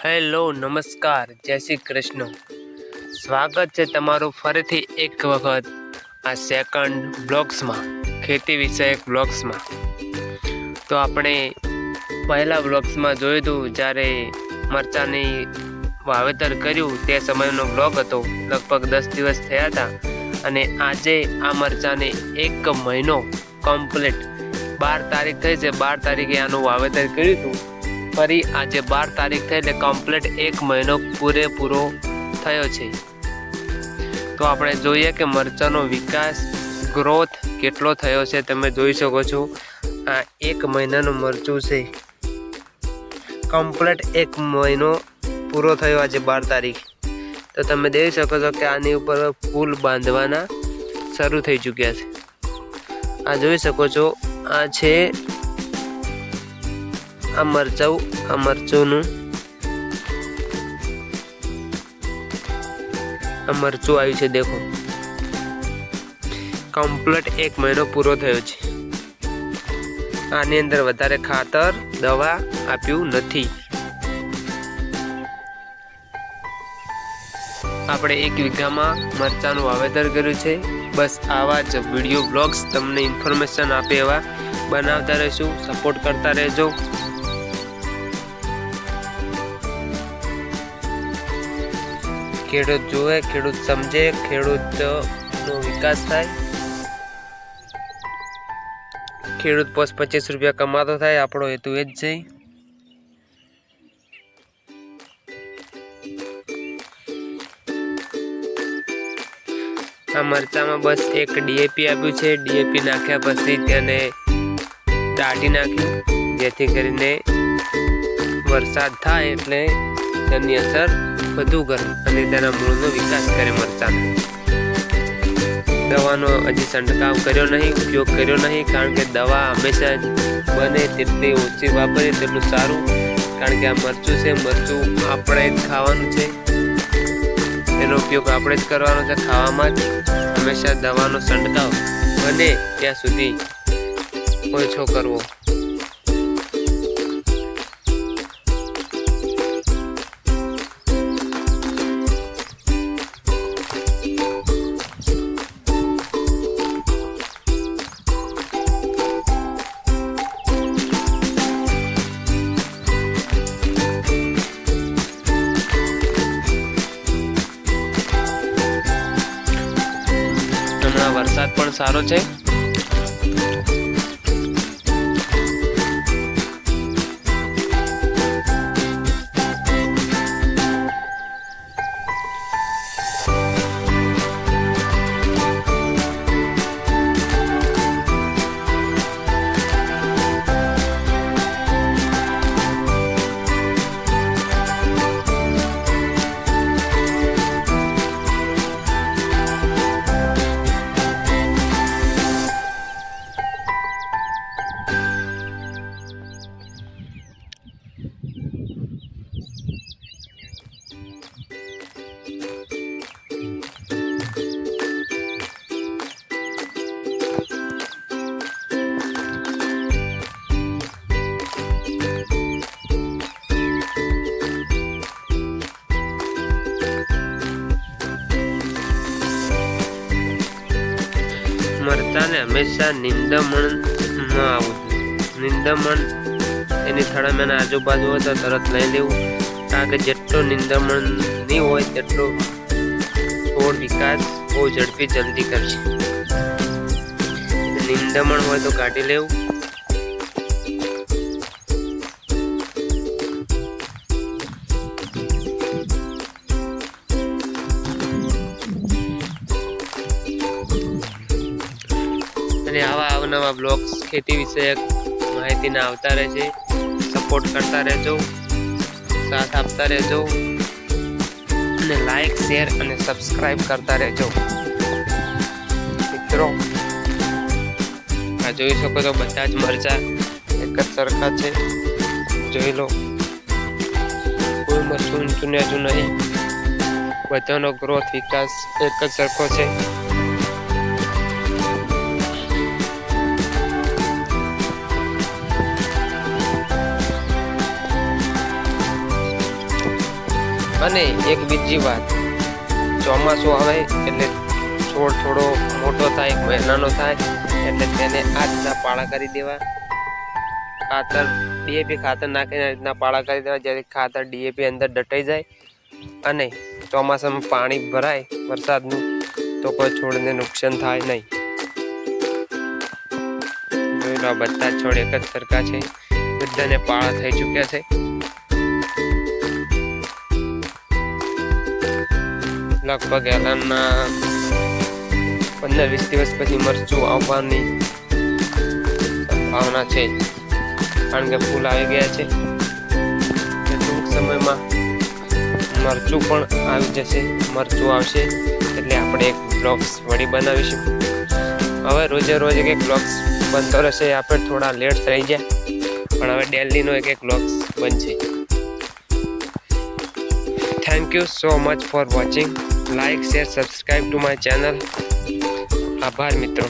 Hello નમસ્કાર જય શ્રી કૃષ્ણ। સ્વાગત છે તમારું ફરીથી એક વખત આ સેકન્ડ બ્લોગ્સમાં, ખેતી વિષયક બ્લોગ્સમાં। તો આપણે પહેલા બ્લોગ્સમાં જોયું હતું જ્યારે મરચાંની વાવેતર કર્યું તે સમયનો બ્લોગ હતો, લગભગ 10 દિવસ થયા હતા। અને આજે આ મરચાંને 1 મહિનો કમ્પ્લીટ 12 તારીખ થઈ છે, 12 તારીખે આનું વાવેતર કર્યું હતું। ફરી આજે 12 તારીખ થઈ એટલે કમ્પ્લીટ 1 મહિનો પૂરેપૂરો થયો છે। તો આપણે જોઈએ કે મરચાંનો વિકાસ ગ્રોથ કેટલો થયો છે। તમે જોઈ શકો છો આ 1 મહિનાનું મરચું છે, કમ્પ્લીટ 1 મહિનો પૂરો થયો આજે 12 તારીખ। તો તમે જોઈ શકો છો કે આની ઉપર ફૂલ બાંધવાના શરૂ થઈ ચૂક્યા છે। આ જોઈ શકો છો, આ છે આ મરચું આવ્યું છે। દેખો કમ્પ્લીટ 1 મહિનો પૂરો થયો છે। આની અંદર વધારે ખાતર દવા આપ્યું નથી। આપણે 1 વીઘામાં મરચાંનું વાવેતર કર્યું છે। બસ આવા જ વિડીયો બ્લોગ્સ તમને ઇન્ફોર્મેશન આપે એવા બનાવતા રહીશું, સપોર્ટ કરતા રહેજો। ખેડૂત જોવે, ખેડૂત સમજે, ખેડૂતનો વિકાસ થાય, ખેડૂત 25 રૂપિયા કમાતો થાય, આપણો હેતુ એ જ છે। આ મરચામાં બસ એક ડીએપી આપ્યું છે। ડીએપી નાખ્યા પછી તેને દાટી નાખ્યું, જેથી કરીને વરસાદ થાય એટલે તેની અસર વધુ કરે અને તેના મૂળનો વિકાસ કરે। મરચાં દવાનો હજી છંટકાવ કર્યો નહીં, ઉપયોગ કર્યો નહીં, કારણ કે દવા હંમેશા બને તેટલી ઓછી વાપરીએ તેટલું સારું। કારણ કે આ મરચું છે, મરચું આપણે જ ખાવાનું છે, તેનો ઉપયોગ આપણે જ કરવાનો છે ખાવામાં જ। હંમેશા દવાનો છંટકાવ બને ત્યાં સુધી ઓછો કરવો। હમણાં વરસાદ પણ સારો છે। મરચાંને હંમેશા નિંદામણમાં આવવું જોઈએ। નિંદામણ એની થડામાં આજુબાજુ હોય તો તરત લઈ લેવું, કારણ કે જેટલો નિંદામણ નહીં હોય તેટલો છોડ વિકાસ બહુ ઝડપી જલ્દી કરશે। નિંદામણ હોય તો કાઢી લેવું। અને આવા અવનવા બ્લોગ્સ ખેતી વિષયક માહિતીના આવતા રહેશે। સપોર્ટ કરતા રહેજો, સાથ આપતા રહેજો અને લાઈક, શેર અને સબસ્ક્રાઇબ કરતા રહેજો મિત્રો। આ જોઈ શકો છો બધા જ મરચાં એક જ સરખા છે, જોઈ લો, કોઈ મરચું ઊંચું નીચું નહીં, બધાનો ગ્રોથ વિકાસ એક જ સરખો છે। અને એક બીજી વાત, ચોમાસું આવે એટલે છોડ થોડો મોટો થાય, મહિનાનો થાય એટલે તેને આ રીતના પાળા કરી દેવા. ખાતર ડીએપી ખાતર નાખીને આ રીતના પાળા કરી દેવા, જ્યારે ખાતર ડીએપી અંદર દટાઈ જાય અને ચોમાસામાં પાણી ભરાય વરસાદનું તો કોઈ છોડને નુકસાન થાય નહીં. જોઈ લો, બધા છોડ એક જ સરખા છે, બધાને પાળા થઈ ચૂક્યા છે. લગભગ એલાના 15-20 દિવસ પછી મરચું આવવાની સંભાવના છે, કારણ કે ફૂલ આવી ગયા છે. ટૂંક સમયમાં મરચું પણ આવી જશે. મરચું આવશે એટલે આપણે એક બ્લોગ્સ વળી બનાવીશું. હવે રોજે રોજ એક બ્લોગ્સ બનતો રહેશે. આપણે થોડા લેટ થઈ ગયા પણ હવે ડેલીનો એક બ્લોગ્સ બનશે. Thank you so much for watching. Like, share, subscribe to my channel. આભાર મિત્રો.